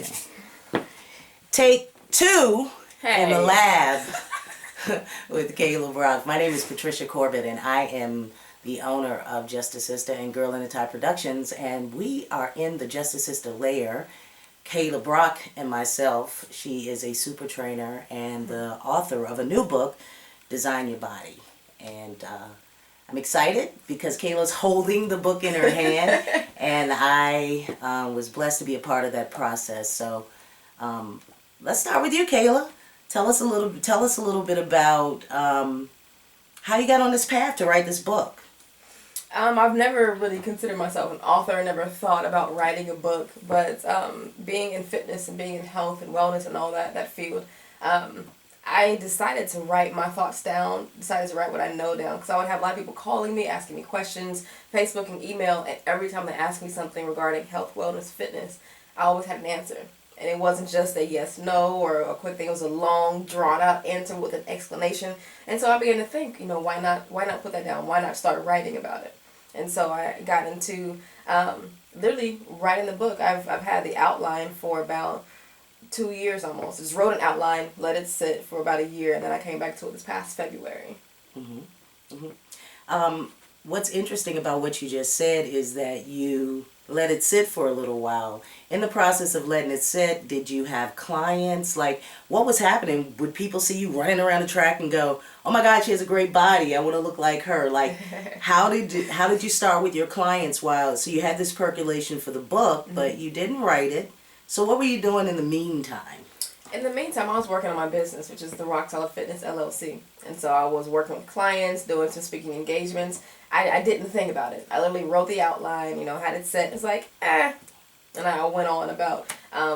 action. Take 2 in the lab with Cailah Brock. My name is Patricia Corbett, and I am the owner of JUSTaSISTA and Girl in a Tie Productions, and we are in the JUSTaSISTA lair. Cailah Brock and myself, she is a super trainer and the author of a new book, Design Your Body. And I'm excited because Cailah's holding the book in her hand, and I was blessed to be a part of that process. So let's start with you, Cailah. Tell us a little bit about how you got on this path to write this book. I've never really considered myself an author. I never thought about writing a book, but being in fitness and being in health and wellness and all that field, I decided to write my thoughts down, decided to write what I know down, because I would have a lot of people calling me, asking me questions, Facebook and email, and every time they asked me something regarding health, wellness, fitness, I always had an answer. And it wasn't just a yes, no, or a quick thing. It was a long, drawn-out answer with an explanation. And so I began to think, why not put that down? Why not start writing about it? And so I got into literally writing the book. I've had the outline for about 2 years almost. Just wrote an outline, let it sit for about a year, and then I came back to it this past February. What's interesting about what you just said is that you let it sit for a little while. In the process of letting it sit, did you have clients? Like, what was happening? Would people see you running around the track and go, "Oh my God, she has a great body. I want to look like her"? Like, how did you start with your clients? So you had this percolation for the book, but you didn't write it. So what were you doing in the meantime? In the meantime, I was working on my business, which is the Rock Solid Fitness LLC. And so I was working with clients, doing some speaking engagements. I didn't think about it. I literally wrote the outline, had it set. It's like, And I went on about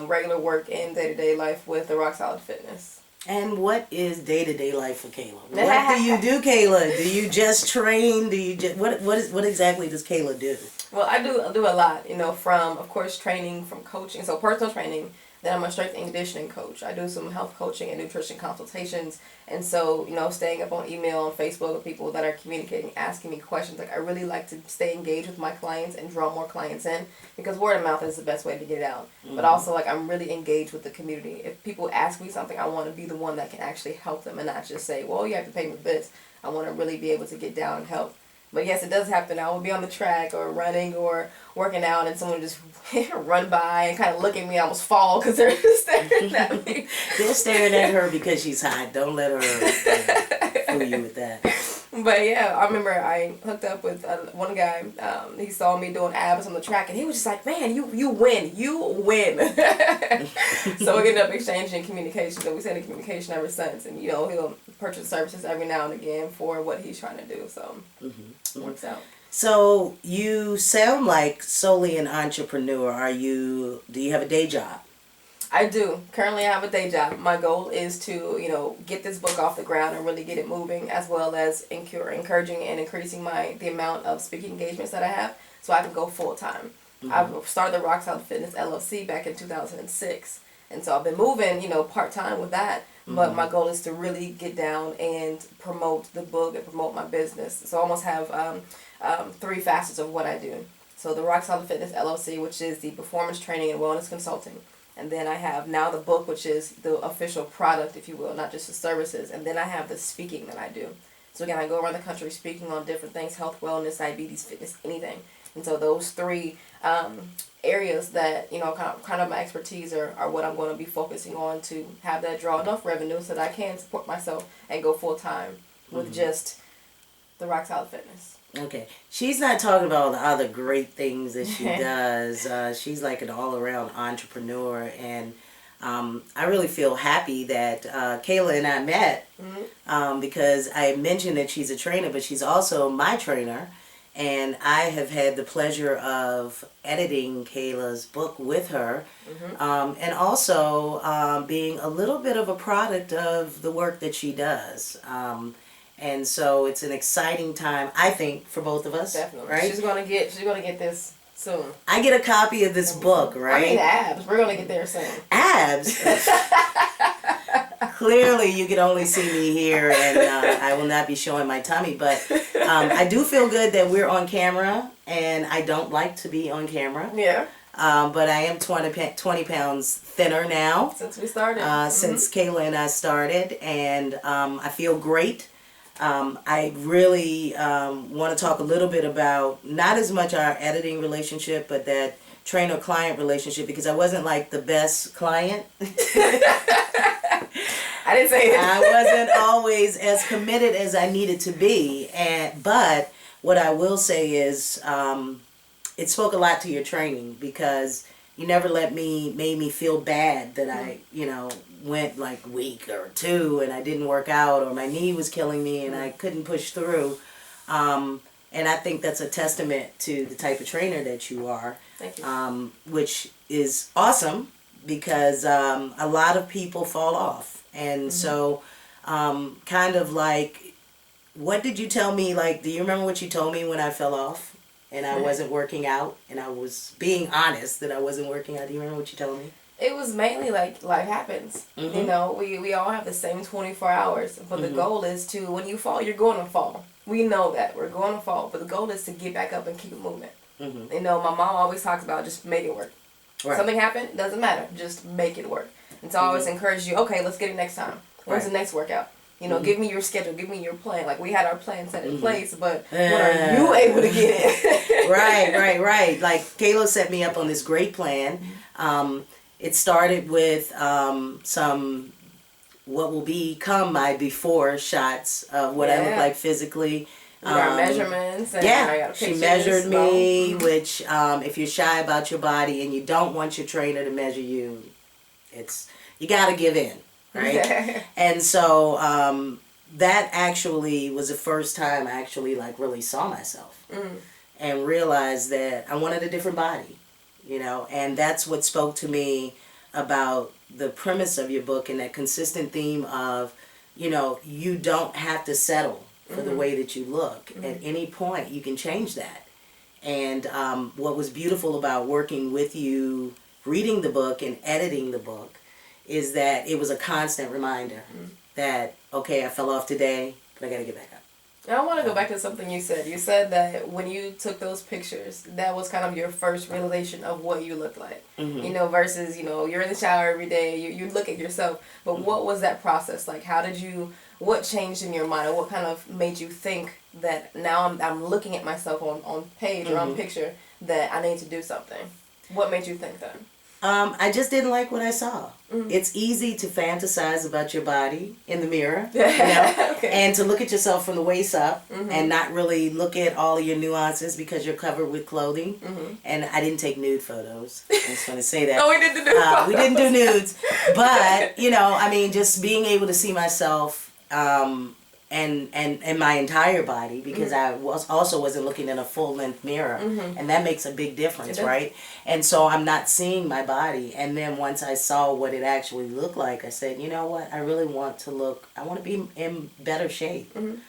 regular work and day-to-day life with the Rock Solid Fitness. And what is day-to-day life for Cailah? What do you do, Cailah? Do you just train? What exactly does Cailah do? Well, I do a lot, from, of course, training, from coaching, so personal training. Then I'm a strength and conditioning coach. I do some health coaching and nutrition consultations. And so, staying up on email, on Facebook with people that are communicating, asking me questions. Like, I really like to stay engaged with my clients and draw more clients in, because word of mouth is the best way to get it out. But also, like, I'm really engaged with the community. If people ask me something, I want to be the one that can actually help them and not just say, well, you have to pay me this. I want to really be able to get down and help. But yes, it does happen. I will be on the track or running or working out, and someone just run by and kind of look at me, I almost fall because they're staring at me. They're staring at her because she's hot. Don't let her fool you with that. But yeah, I remember I hooked up with one guy. He saw me doing abs on the track, and he was just like, "Man, you win. So we ended up exchanging communications, and we stayed in communication ever since. And he'll purchase services every now and again for what he's trying to do. So it works out. So you sound like solely an entrepreneur. Do you have a day job? I do. Currently, I have a day job. My goal is to, get this book off the ground and really get it moving, as well as encouraging and increasing the amount of speaking engagements that I have, so I can go full time. I started the Rock Solid Fitness LLC back in 2006, and so I've been moving, part time with that. But my goal is to really get down and promote the book and promote my business. So I almost have 3 facets of what I do. So the Rock Solid Fitness LLC, which is the performance training and wellness consulting. And then I have now the book, which is the official product, if you will, not just the services. And then I have the speaking that I do. So again, I go around the country speaking on different things: health, wellness, diabetes, fitness, anything. And so those 3 areas that, kind of my expertise are what I'm going to be focusing on to have that draw enough revenue so that I can support myself and go full time with just the Rock Solid Fitness. Okay. She's not talking about all the other great things that she does. She's like an all-around entrepreneur, and I really feel happy that Cailah and I met because I mentioned that she's a trainer, but she's also my trainer, and I have had the pleasure of editing Cailah's book with her, and also being a little bit of a product of the work that she does. And so it's an exciting time, I think, for both of us. Definitely. Right? She's gonna get this soon. I get a copy of this book, right? I mean, abs. We're gonna get there soon. Abs? Clearly, you can only see me here, and I will not be showing my tummy. But I do feel good that we're on camera, and I don't like to be on camera. Yeah. but I am 20 pounds thinner now. Since we started. Since Cailah and I started, and I feel great. I really want to talk a little bit about not as much our editing relationship, but that trainer-client relationship, because I wasn't like the best client. I didn't say it. I wasn't always as committed as I needed to be, but what I will say is it spoke a lot to your training, because you never made me feel bad that I, went like a week or two and I didn't work out, or my knee was killing me and I couldn't push through. And I think that's a testament to the type of trainer that you are. Thank you. Which is awesome, because a lot of people fall off. And so kind of like, what did you tell me? Like, do you remember what you told me when I fell off and I wasn't working out, and I was being honest that I wasn't working out? Do you remember what you told me? It was mainly like life happens. You know, we all have the same 24 hours, but the goal is to, when you fall, you're going to fall. We know that we're going to fall, but the goal is to get back up and keep it moving. You know, my mom always talks about just make it work. Right. Something happened, doesn't matter, just make it work. And so I always encourage you, okay, let's get it next time. When's the next workout? You know, give me your schedule, give me your plan. Like, we had our plan set in place, but when are you able to get it? Right. Like, Cailah set me up on this great plan. It started with some what will become my before shots of what I look like physically. Our measurements. And I got she measured me, which if you're shy about your body and you don't want your trainer to measure you, you got to give in, right? And so that actually was the first time I actually like really saw myself and realized that I wanted a different body, and that's what spoke to me about the premise of your book and that consistent theme of, you don't have to settle for the way that you look. At any point, you can change that. And what was beautiful about working with you, reading the book and editing the book, is that it was a constant reminder that, okay, I fell off today, but I got to get back up. I want to go back to something you said. You said that when you took those pictures, that was kind of your first realization of what you looked like. Versus, you're in the shower every day, you look at yourself. But what was that process like? What changed in your mind, or what kind of made you think that now I'm looking at myself on page or on picture that I need to do something? What made you think that? I just didn't like what I saw. It's easy to fantasize about your body in the mirror, and to look at yourself from the waist up and not really look at all of your nuances because you're covered with clothing. And I didn't take nude photos. I just want to say that. Oh, we didn't do nude photos. We didn't do nudes. But, just being able to see myself and my entire body, because I wasn't looking in a full-length mirror, and that makes a big difference, right? And so I'm not seeing my body. And then once I saw what it actually looked like, I said, you know what, I really want to be in better shape. And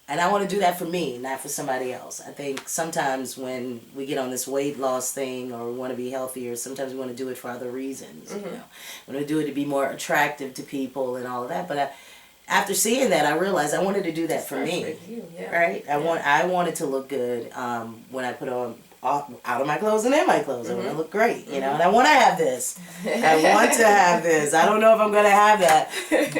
I want to do that for me, not for somebody else. I think sometimes when we get on this weight loss thing, or we want to be healthier, sometimes we want to do it for other reasons. We want to do it to be more attractive to people and all of that. But after seeing that, I realized I wanted to do that for me, right? I wanted to look good when I put on out of my clothes and in my clothes. I want to look great, and I want to have this. I want to have this. I don't know if I'm going to have that,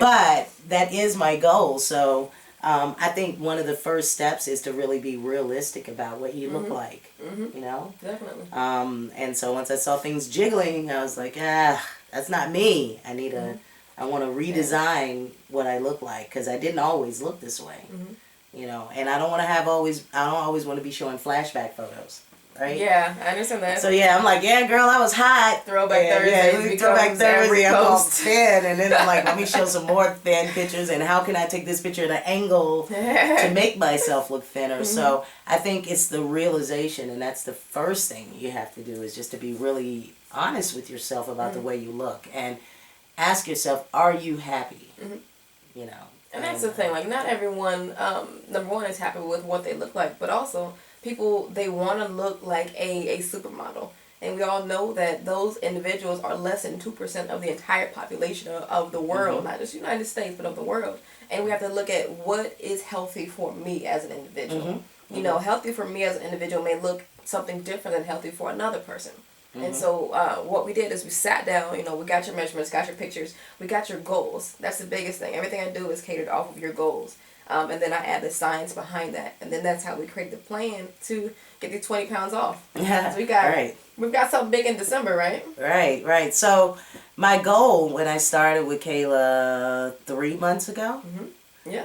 but that is my goal. So I think one of the first steps is to really be realistic about what you look like, Definitely. And so once I saw things jiggling, I was like, that's not me. I want to redesign what I look like, because I didn't always look this way, and I don't always want to be showing flashback photos, right? Yeah, I understand that. So I'm like, girl, I was hot. Throwback Thursday. Throwback Thursday, I'm all thin, and then I'm like, let me show some more thin pictures, and how can I take this picture at an angle to make myself look thinner? So I think it's the realization, and that's the first thing you have to do, is just to be really honest with yourself about the way you look, and ask yourself, are you happy? And that's the thing, like, not everyone, number one, is happy with what they look like, but also people, they want to look like a supermodel. And we all know that those individuals are less than 2% of the entire population of the world, not just the United States, but of the world. And we have to look at what is healthy for me as an individual. Healthy for me as an individual may look something different than healthy for another person. And so what we did is we sat down, you know, we got your measurements, got your pictures, we got your goals. That's the biggest thing. Everything I do is catered off of your goals. And then I add the science behind that. And then that's how we create the plan to get the 20 pounds off. Yeah, So we've got something big in December, right? Right. So my goal when I started with Cailah 3 months ago,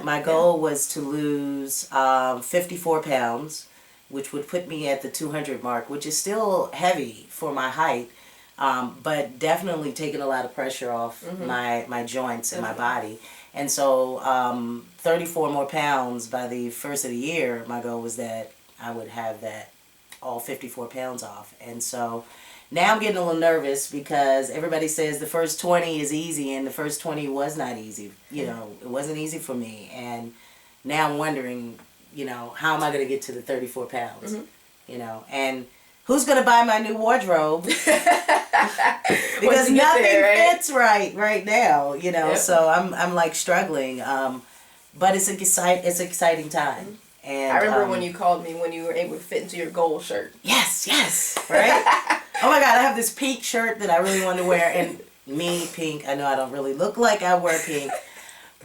my goal was to lose 54 pounds, which would put me at the 200 mark, which is still heavy for my height, but definitely taking a lot of pressure off my joints and my body. And so 34 more pounds by the first of the year, my goal was that I would have that all 54 pounds off. And so now I'm getting a little nervous because everybody says the first 20 is easy, and the first 20 was not easy. You know, it wasn't easy for me. And now I'm wondering, you know, how am I going to get to the 34 pounds? You know, and who's going to buy my new wardrobe? Because nothing fits right now, you know. So I'm like struggling. But it's an exciting time. And I remember when you called me when you were able to fit into your gold shirt. Yes, right? Oh my God, I have this pink shirt that I really wanted to wear, and me, pink, I know I don't really look like I wear pink,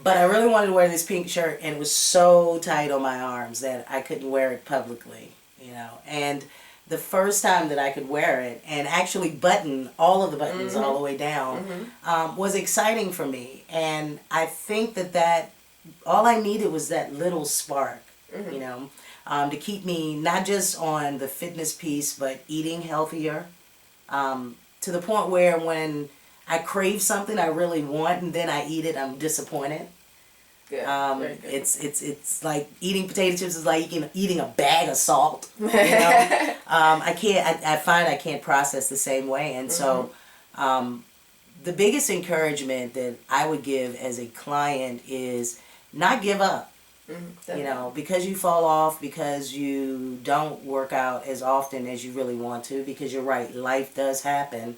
but I really wanted to wear this pink shirt, and it was so tight on my arms that I couldn't wear it publicly, you know. And the first time that I could wear it and actually button all of the buttons all the way down was exciting for me. And I think that all I needed was that little spark, you know, to keep me not just on the fitness piece, but eating healthier, to the point where when I crave something I really want and then I eat it, I'm disappointed. Good. It's like eating potato chips is like eating a bag of salt. You know? I find I can't process the same way. And so the biggest encouragement that I would give as a client is not give up. You know, because you fall off, because you don't work out as often as you really want to, because you're right, life does happen.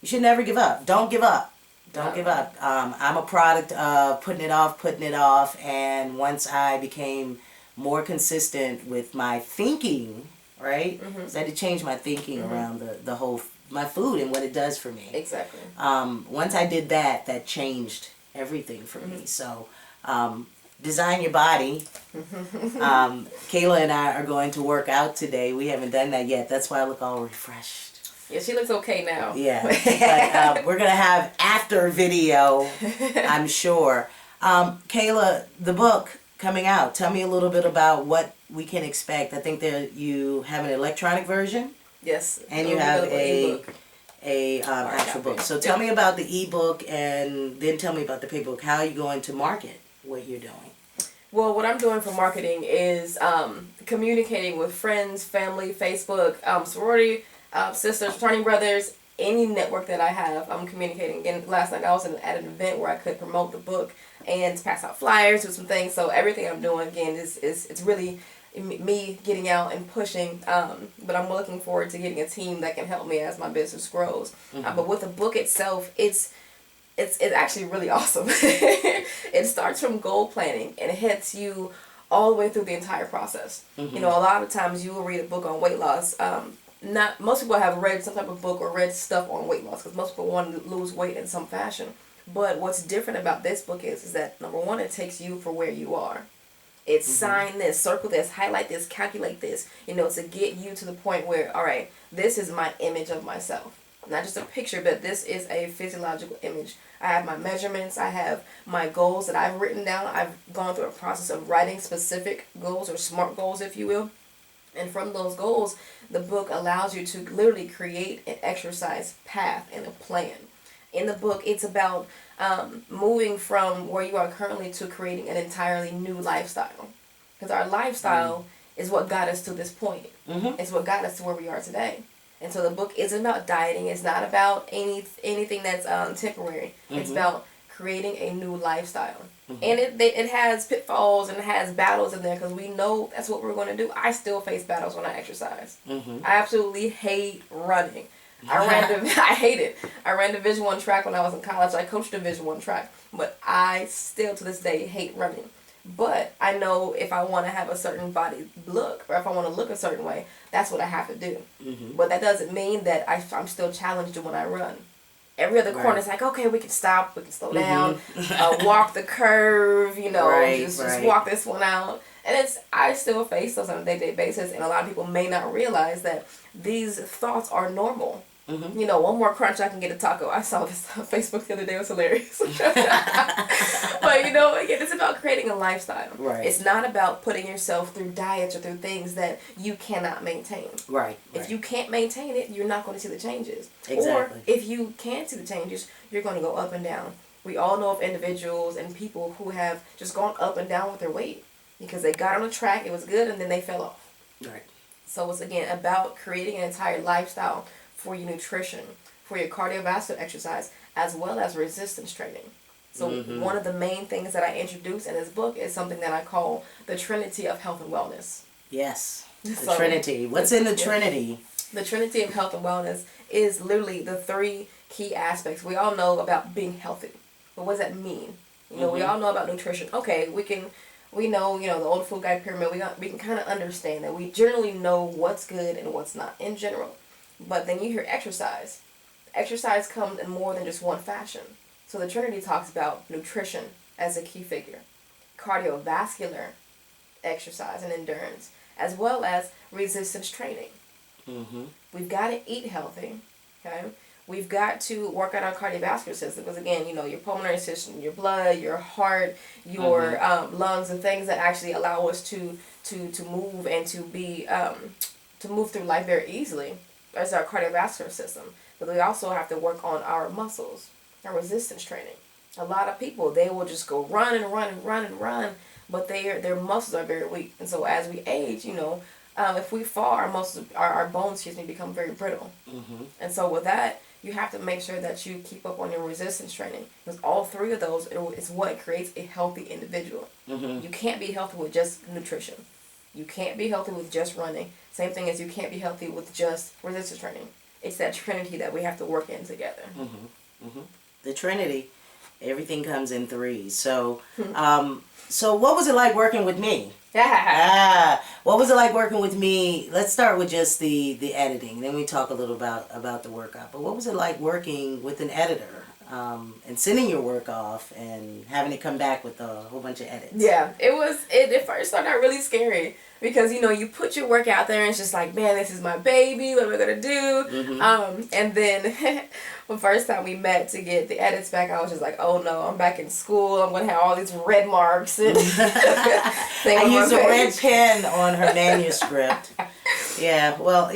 You should never give up. Don't give up. Don't give up. I'm a product of putting it off, and once I became more consistent with my thinking, right? So I had to change my thinking around the whole, my food and what it does for me. Exactly. Once I did that, that changed everything for me. So, design your body. Cailah and I are going to work out today. We haven't done that yet. That's why I look all refreshed. Yeah, she looks okay now. Yeah, but we're going to have after video, I'm sure. Cailah, the book coming out. Tell me a little bit about what we can expect. I think that you have an electronic version. Yes. And you have a actual book. So tell me about the ebook, and then tell me about the paperbook. How are you going to market what you're doing? Well, what I'm doing for marketing is communicating with friends, family, Facebook, sorority, sisters, fraternity brothers, any network that I have. I'm communicating. Again, last night I was at an event where I could promote the book and pass out flyers, do some things. So everything I'm doing, again, it's really me getting out and pushing. But I'm looking forward to getting a team that can help me as my business grows. But with the book itself, it's actually really awesome. It starts from goal planning and it hits you all the way through the entire process. You know, a lot of times you will read a book on weight loss. Not most people have read some type of book or read stuff on weight loss because most people want to lose weight in some fashion. But what's different about this book is that number one, it takes you for where you are. It's sign this, circle this, highlight this, calculate this, you know, to get you to the point where, all right, this is my image of myself. Not just a picture, but this is a physiological image. I have my measurements. I have my goals that I've written down. I've gone through a process of writing specific goals or SMART goals, if you will. And from those goals, the book allows you to literally create an exercise path and a plan. In the book, it's about moving from where you are currently to creating an entirely new lifestyle. Because our lifestyle is what got us to this point. It's what got us to where we are today. And so the book isn't about dieting. It's not about anything that's temporary. It's about creating a new lifestyle. And it has pitfalls and it has battles in there because we know that's what we're going to do. I still face battles when I exercise. I absolutely hate running. I hate it. I ran Division I track when I was in college. I coached Division I track. But I still to this day hate running. But I know if I want to have a certain body look, or if I want to look a certain way, that's what I have to do. But that doesn't mean that I'm still challenged when I run. Every other corner is like, okay, we can stop, we can slow down, walk the curve, just walk this one out. And I still face those on a day-to-day basis, and a lot of people may not realize that these thoughts are normal. One more crunch, I can get a taco. I saw this on Facebook the other day. It was hilarious. But, again, it's about creating a lifestyle. Right. It's not about putting yourself through diets or through things that you cannot maintain. Right. If you can't maintain it, you're not going to see the changes. Exactly. Or if you can see the changes, you're going to go up and down. We all know of individuals and people who have just gone up and down with their weight because they got on a track, it was good, and then they fell off. Right. So it's, again, about creating an entire lifestyle for your nutrition, for your cardiovascular exercise, as well as resistance training. So one of the main things that I introduce in this book is something that I call the Trinity of Health and Wellness. Yes, the Trinity. What's in the Trinity? The Trinity of Health and Wellness is literally the three key aspects. We all know about being healthy, but what does that mean? We all know about nutrition. Okay, we know, the old food guide pyramid, we can kind of understand that. We generally know what's good and what's not in general. But then you hear exercise. Exercise comes in more than just one fashion. So the Trinity talks about nutrition as a key figure, cardiovascular exercise and endurance, as well as resistance training. We've got to eat healthy, okay? We've got to work out our cardiovascular system because, again, your pulmonary system, your blood, your heart, your lungs, and things that actually allow us to move and to move through life very easily. That's our cardiovascular system. But we also have to work on our muscles, our resistance training. A lot of people, they will just go run and run and run and run, but their muscles are very weak. And so as we age, if we fall, our muscles, our bones, become very brittle. And so with that, you have to make sure that you keep up on your resistance training, because all three of those is what creates a healthy individual. You can't be healthy with just nutrition. You can't be healthy with just running. Same thing as you can't be healthy with just resistance training. It's that Trinity that we have to work in together. The Trinity, everything comes in threes. So, so what was it like working with me? What was it like working with me? Let's start with just the editing. Then we talk a little about the workout. But what was it like working with an editor? And sending your work off and having it come back with a whole bunch of edits. Yeah, it first started out really scary because, you put your work out there and it's just like, man, this is my baby, what am I going to do? And then the first time we met to get the edits back, I was just like, oh no, I'm back in school, I'm going to have all these red marks. And I used a red pen on her manuscript. Yeah, well,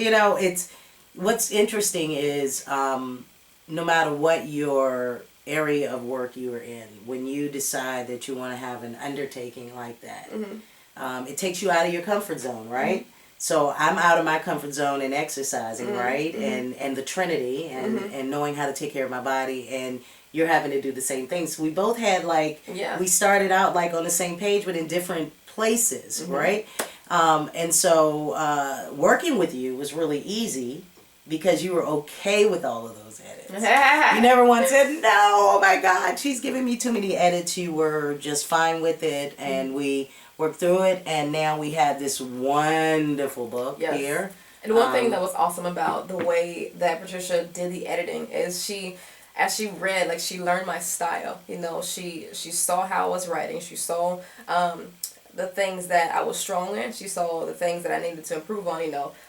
what's interesting is, no matter what your area of work you are in, when you decide that you want to have an undertaking like that, it takes you out of your comfort zone, right? So I'm out of my comfort zone in exercising, right? And the Trinity and knowing how to take care of my body, and you're having to do the same thing. So we both had we started out on the same page, but in different places, right? And so working with you was really easy because you were okay with all of those edits. You never once said, no, oh my God, she's giving me too many edits. You were just fine with it, and we worked through it, and now we have this wonderful book here. And one thing that was awesome about the way that Patricia did the editing is as she read, she learned my style. She saw how I was writing. She saw the things that I was strong in. She saw the things that I needed to improve on.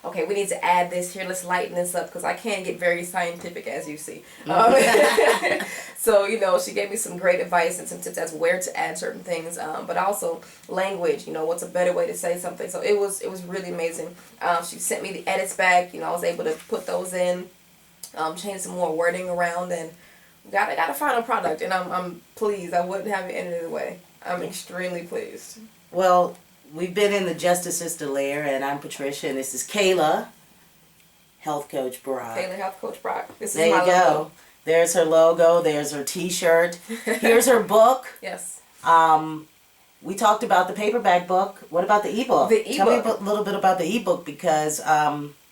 Okay, we need to add this here. Let's lighten this up, because I can get very scientific, as you see. So, she gave me some great advice and some tips as where to add certain things, but also language. What's a better way to say something. So it was really amazing. She sent me the edits back. I was able to put those in, change some more wording around, and got a final product. And I'm pleased. I wouldn't have it any other way. I'm extremely pleased. Well, we've been in the JUSTaSISTA lair, and I'm Patricia, and this is Cailah, Health Coach Brock. Cailah, Health Coach Brock. This there is my you go. logo. There's her logo. There's her T-shirt. Here's her book. Yes. We talked about the paperback book. What about the ebook? The ebook. Tell me a little bit about the ebook, because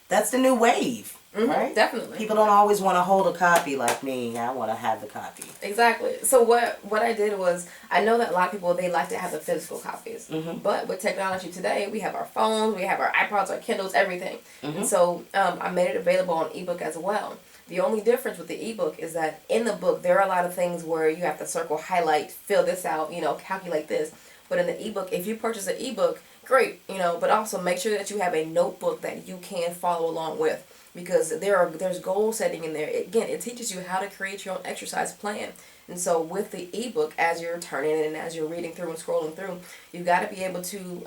that's the new wave. right? Definitely. People don't always want to hold a copy like me. I want to have the copy. Exactly. So what I did was, I know that a lot of people, they like to have the physical copies. But with technology today, we have our phones, we have our iPods, our Kindles, everything. And so I made it available on ebook as well. The only difference with the ebook is that in the book, there are a lot of things where you have to circle, highlight, fill this out, calculate this. But in the ebook, if you purchase an ebook, great, but also make sure that you have a notebook that you can follow along with, because there's goal setting in there. Again, it teaches you how to create your own exercise plan. And so with the ebook, as you're turning it and as you're reading through and scrolling through, you've got to be able to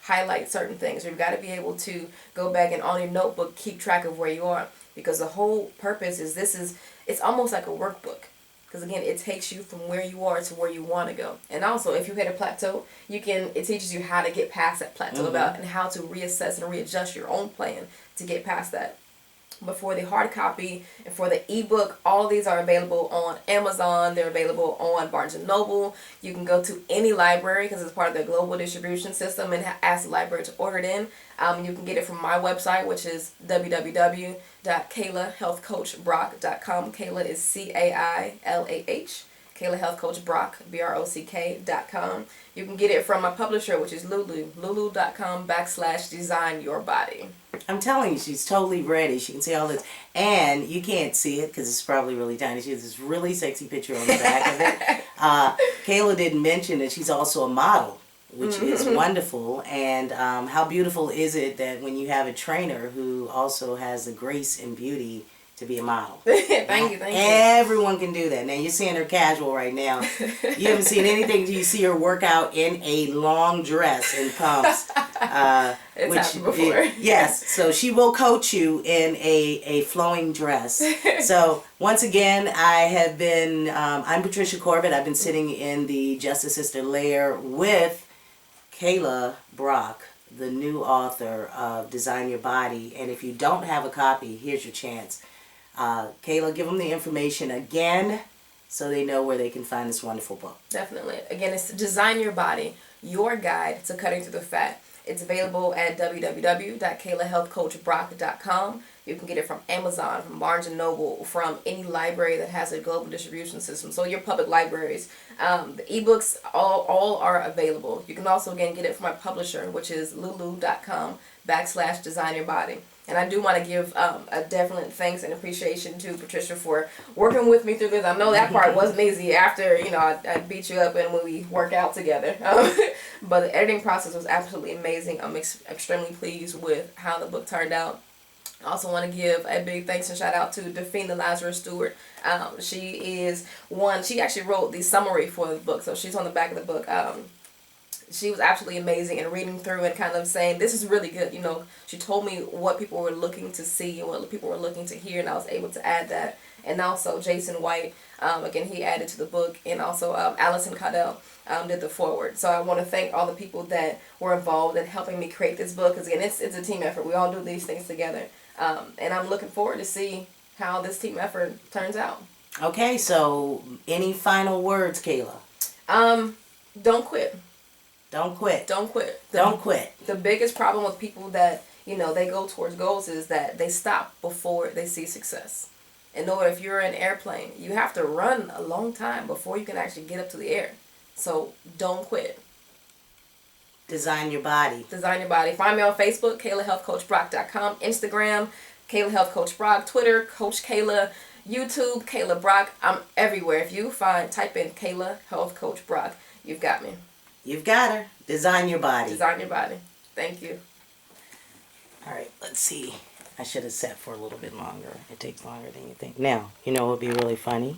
highlight certain things. You've got to be able to go back and on your notebook keep track of where you are, because the whole purpose is it's almost like a workbook. Because again, it takes you from where you are to where you want to go. And also, if you hit a plateau, it teaches you how to get past that plateau and how to reassess and readjust your own plan to get past that. But for the hard copy and for the ebook, all of these are available on Amazon. They're available on Barnes & Noble. You can go to any library because it's part of the global distribution system and ask the library to order it in. You can get it from my website, which is www.CailahHealthCoachBrock.com. Cailah is CAILAH. CailahHealthCoachBrock, BROCK.com. You can get it from my publisher, which is lulu.com/designyourbody. I'm telling you, she's totally ready. She can see all this. And you can't see it because it's probably really tiny. She has this really sexy picture on the back of it. Cailah didn't mention that she's also a model, which is wonderful. And how beautiful is it that when you have a trainer who also has the grace and beauty to be a model. Thank you. Everyone can do that. Now, you're seeing her casual right now. You haven't seen anything until you see her work out in a long dress and pumps. It's happened before. Yes, so she will coach you in a flowing dress. So, once again, I'm Patricia Corbett. I've been sitting in the JUSTaSISTA lair with Cailah Brock, the new author of Design Your Body. And if you don't have a copy, here's your chance. Cailah, give them the information again so they know where they can find this wonderful book. Definitely. Again, it's Design Your Body, your guide to cutting through the fat. It's available at www.CailahHealthCoachBrock.com. You can get it from Amazon, from Barnes & Noble, from any library that has a global distribution system. So your public libraries. The ebooks all are available. You can also, again, get it from my publisher, which is lulu.com/designyourbody. And I do want to give a definite thanks and appreciation to Patricia for working with me through this. I know that part wasn't easy after, I beat you up and when we work out together. But the editing process was absolutely amazing. I'm extremely pleased with how the book turned out. I also want to give a big thanks and shout out to Defina Lazarus Stewart. She actually wrote the summary for the book, so she's on the back of the book. She was absolutely amazing in reading through and kind of saying, this is really good. She told me what people were looking to see and what people were looking to hear, and I was able to add that. And also Jason White, again, he added to the book, and also Allison Caudell did the foreword. So I want to thank all the people that were involved in helping me create this book, because again, it's a team effort. We all do these things together. And I'm looking forward to see how this team effort turns out. Okay, so any final words, Cailah? Don't quit. Don't quit. Don't quit. Don't quit. The biggest problem with people that, they go towards goals is that they stop before they see success. And know if you're in an airplane, you have to run a long time before you can actually get up to the air. So don't quit. Design your body. Design your body. Find me on Facebook, CailahHealthCoachBrock.com, Instagram, Cailah Health Coach Brock, Twitter, Coach Cailah, YouTube, Cailah Brock. I'm everywhere. If you type in Cailah Health Coach Brock, you've got me. You've got her. Design your body. Design your body. Thank you. All right, let's see. I should have set for a little bit longer. It takes longer than you think. Now, what would be really funny?